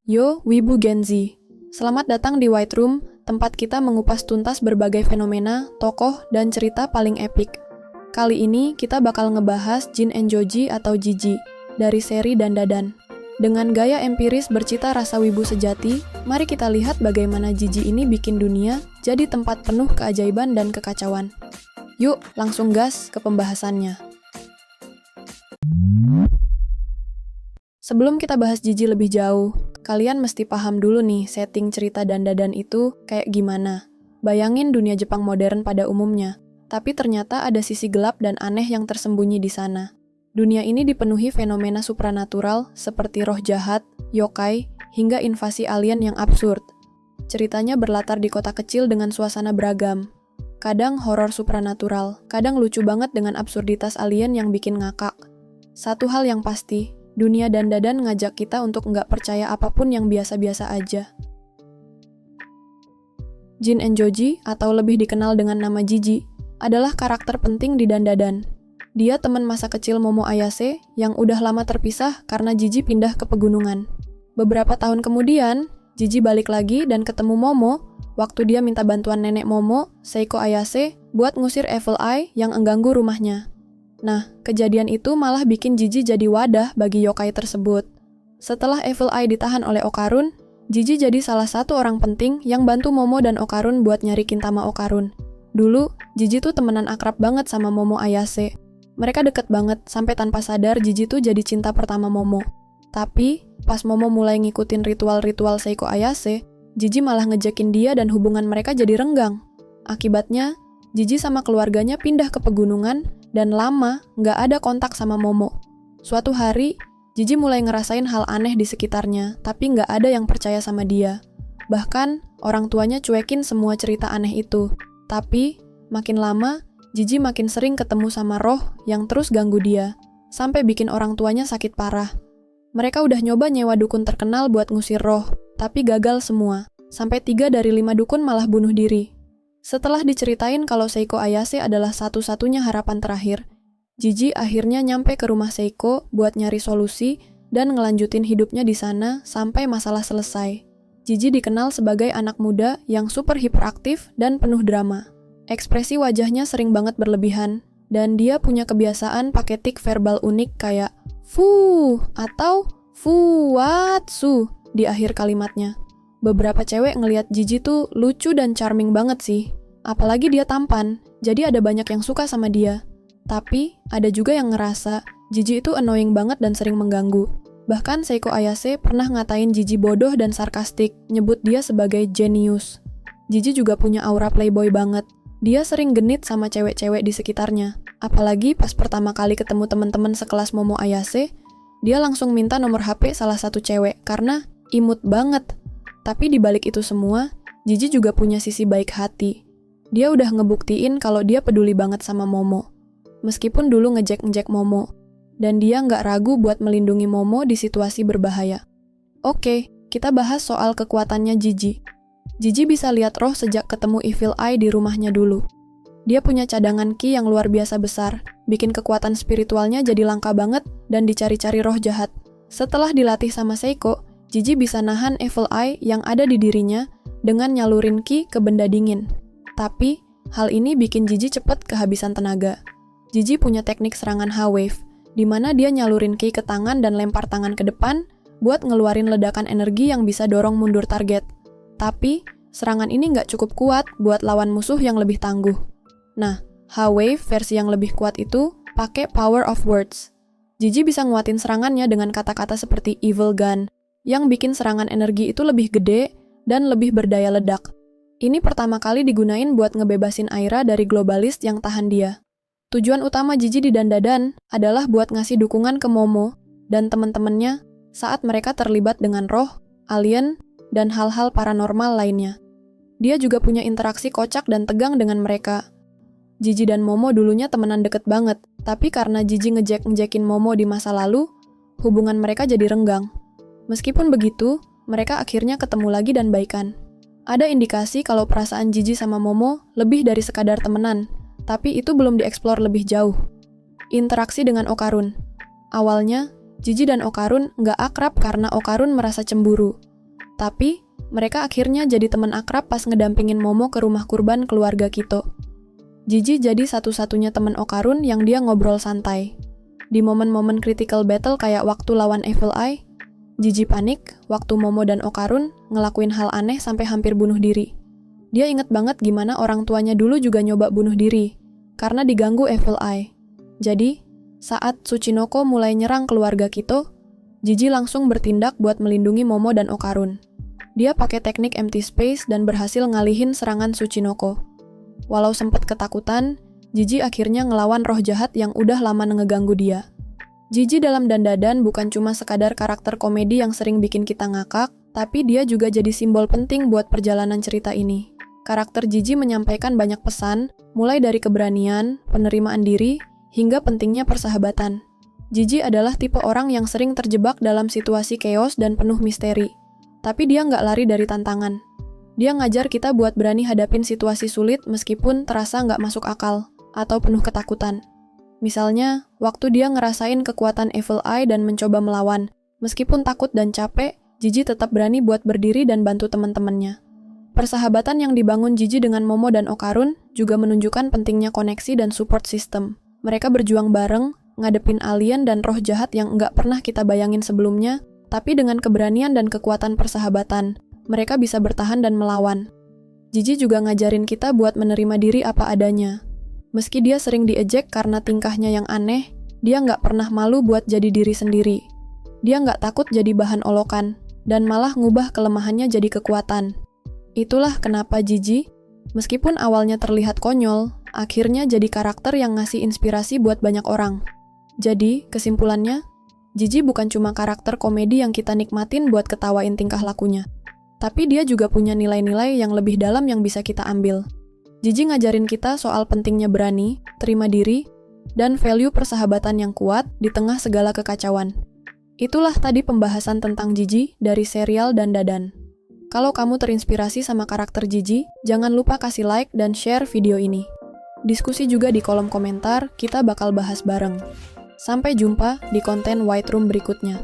Yo, Wibu Gen Z. Selamat datang di White Room, tempat kita mengupas tuntas berbagai fenomena, tokoh, dan cerita paling epik. Kali ini kita bakal ngebahas Jin and Joji atau Jiji, dari seri Dandadan. Dengan gaya empiris bercita rasa wibu sejati, mari kita lihat bagaimana Jiji ini bikin dunia jadi tempat penuh keajaiban dan kekacauan. Yuk, langsung gas ke pembahasannya. Sebelum kita bahas Jiji lebih jauh, kalian mesti paham dulu nih setting cerita Dandadan itu kayak gimana. Bayangin dunia Jepang modern pada umumnya, tapi ternyata ada sisi gelap dan aneh yang tersembunyi di sana. Dunia ini dipenuhi fenomena supranatural seperti roh jahat, yokai, hingga invasi alien yang absurd. Ceritanya berlatar di kota kecil dengan suasana beragam. Kadang horor supranatural, kadang lucu banget dengan absurditas alien yang bikin ngakak. Satu hal yang pasti, dunia Dandadan ngajak kita untuk nggak percaya apapun yang biasa-biasa aja. Jin and Joji, atau lebih dikenal dengan nama Jiji, adalah karakter penting di Dandadan. Dia teman masa kecil Momo Ayase yang udah lama terpisah karena Jiji pindah ke pegunungan. Beberapa tahun kemudian, Jiji balik lagi dan ketemu Momo waktu dia minta bantuan nenek Momo, Seiko Ayase, buat ngusir Evil Eye yang mengganggu rumahnya. Nah, kejadian itu malah bikin Jiji jadi wadah bagi yokai tersebut. Setelah Evil Eye ditahan oleh Okarun, Jiji jadi salah satu orang penting yang bantu Momo dan Okarun buat nyari Kintama Okarun. Dulu, Jiji tuh temenan akrab banget sama Momo Ayase. Mereka deket banget, sampai tanpa sadar Jiji tuh jadi cinta pertama Momo. Tapi, pas Momo mulai ngikutin ritual-ritual Seiko Ayase, Jiji malah ngejekin dia dan hubungan mereka jadi renggang. Akibatnya, Jiji sama keluarganya pindah ke pegunungan dan lama nggak ada kontak sama Momo. Suatu hari, Jiji mulai ngerasain hal aneh di sekitarnya, tapi nggak ada yang percaya sama dia. Bahkan, orang tuanya cuekin semua cerita aneh itu. Tapi, makin lama, Jiji makin sering ketemu sama roh yang terus ganggu dia, sampai bikin orang tuanya sakit parah. Mereka udah nyoba nyewa dukun terkenal buat ngusir roh, tapi gagal semua. Sampai 3 dari 5 dukun malah bunuh diri. Setelah diceritain kalau Seiko Ayase adalah satu-satunya harapan terakhir, Jiji akhirnya nyampe ke rumah Seiko buat nyari solusi dan ngelanjutin hidupnya di sana sampai masalah selesai. Jiji dikenal sebagai anak muda yang super hiperaktif dan penuh drama. Ekspresi wajahnya sering banget berlebihan, dan dia punya kebiasaan pakai tik verbal unik kayak "fu" atau "fuwatsu" di akhir kalimatnya. Beberapa cewek ngelihat Jiji tuh lucu dan charming banget sih. Apalagi dia tampan, jadi ada banyak yang suka sama dia. Tapi, ada juga yang ngerasa Jiji itu annoying banget dan sering mengganggu. Bahkan Seiko Ayase pernah ngatain Jiji bodoh dan sarkastik, nyebut dia sebagai jenius. Jiji juga punya aura playboy banget. Dia sering genit sama cewek-cewek di sekitarnya. Apalagi pas pertama kali ketemu teman-teman sekelas Momo Ayase, dia langsung minta nomor HP salah satu cewek karena imut banget. Tapi di balik itu semua, Jiji juga punya sisi baik hati. Dia udah ngebuktiin kalau dia peduli banget sama Momo. Meskipun dulu ngejek-ngejek Momo. Dan dia nggak ragu buat melindungi Momo di situasi berbahaya. Oke, kita bahas soal kekuatannya Jiji. Jiji bisa lihat roh sejak ketemu Evil Eye di rumahnya dulu. Dia punya cadangan ki yang luar biasa besar, bikin kekuatan spiritualnya jadi langka banget dan dicari-cari roh jahat. Setelah dilatih sama Seiko, Jiji bisa nahan Evil Eye yang ada di dirinya dengan nyalurin ki ke benda dingin. Tapi, hal ini bikin Jiji cepet kehabisan tenaga. Jiji punya teknik serangan H-Wave, di mana dia nyalurin ki ke tangan dan lempar tangan ke depan buat ngeluarin ledakan energi yang bisa dorong mundur target. Tapi, serangan ini nggak cukup kuat buat lawan musuh yang lebih tangguh. Nah, H-Wave versi yang lebih kuat itu pakai Power of Words. Jiji bisa nguatin serangannya dengan kata-kata seperti Evil Gun, yang bikin serangan energi itu lebih gede dan lebih berdaya ledak. Ini pertama kali digunain buat ngebebasin Aira dari globalist yang tahan dia. Tujuan utama Jiji di Dandadan adalah buat ngasih dukungan ke Momo dan teman-temannya saat mereka terlibat dengan roh, alien, dan hal-hal paranormal lainnya. Dia juga punya interaksi kocak dan tegang dengan mereka. Jiji dan Momo dulunya temenan deket banget, tapi karena Jiji ngejek-ngejekin Momo di masa lalu, hubungan mereka jadi renggang. Meskipun begitu, mereka akhirnya ketemu lagi dan baikan. Ada indikasi kalau perasaan Jiji sama Momo lebih dari sekadar temenan, tapi itu belum dieksplor lebih jauh. Interaksi dengan Okarun. Awalnya, Jiji dan Okarun nggak akrab karena Okarun merasa cemburu. Tapi, mereka akhirnya jadi teman akrab pas ngedampingin Momo ke rumah kurban keluarga Kito. Jiji jadi satu-satunya teman Okarun yang dia ngobrol santai. Di momen-momen critical battle kayak waktu lawan Evil Eye, Jiji panik waktu Momo dan Okarun ngelakuin hal aneh sampai hampir bunuh diri. Dia inget banget gimana orang tuanya dulu juga nyoba bunuh diri, karena diganggu Evil Eye. Jadi, saat Tsuchinoko mulai nyerang keluarga Kito, Jiji langsung bertindak buat melindungi Momo dan Okarun. Dia pakai teknik empty space dan berhasil ngalihin serangan Tsuchinoko. Walau sempat ketakutan, Jiji akhirnya ngelawan roh jahat yang udah lama ngeganggu dia. Jiji dalam Dandadan bukan cuma sekadar karakter komedi yang sering bikin kita ngakak, tapi dia juga jadi simbol penting buat perjalanan cerita ini. Karakter Jiji menyampaikan banyak pesan, mulai dari keberanian, penerimaan diri, hingga pentingnya persahabatan. Jiji adalah tipe orang yang sering terjebak dalam situasi chaos dan penuh misteri. Tapi dia nggak lari dari tantangan. Dia ngajar kita buat berani hadapin situasi sulit meskipun terasa nggak masuk akal atau penuh ketakutan. Misalnya, waktu dia ngerasain kekuatan Evil Eye dan mencoba melawan, meskipun takut dan capek, Jiji tetap berani buat berdiri dan bantu teman-temannya. Persahabatan yang dibangun Jiji dengan Momo dan Okarun juga menunjukkan pentingnya koneksi dan support system. Mereka berjuang bareng, ngadepin alien dan roh jahat yang nggak pernah kita bayangin sebelumnya, tapi dengan keberanian dan kekuatan persahabatan, mereka bisa bertahan dan melawan. Jiji juga ngajarin kita buat menerima diri apa adanya. Meski dia sering diejek karena tingkahnya yang aneh, dia nggak pernah malu buat jadi diri sendiri. Dia nggak takut jadi bahan olokan, dan malah ngubah kelemahannya jadi kekuatan. Itulah kenapa Jiji, meskipun awalnya terlihat konyol, akhirnya jadi karakter yang ngasih inspirasi buat banyak orang. Jadi, kesimpulannya, Jiji bukan cuma karakter komedi yang kita nikmatin buat ketawain tingkah lakunya. Tapi dia juga punya nilai-nilai yang lebih dalam yang bisa kita ambil. Jiji ngajarin kita soal pentingnya berani, terima diri, dan value persahabatan yang kuat di tengah segala kekacauan. Itulah tadi pembahasan tentang Jiji dari serial Dandadan. Kalau kamu terinspirasi sama karakter Jiji, jangan lupa kasih like dan share video ini. Diskusi juga di kolom komentar, kita bakal bahas bareng. Sampai jumpa di konten White Room berikutnya.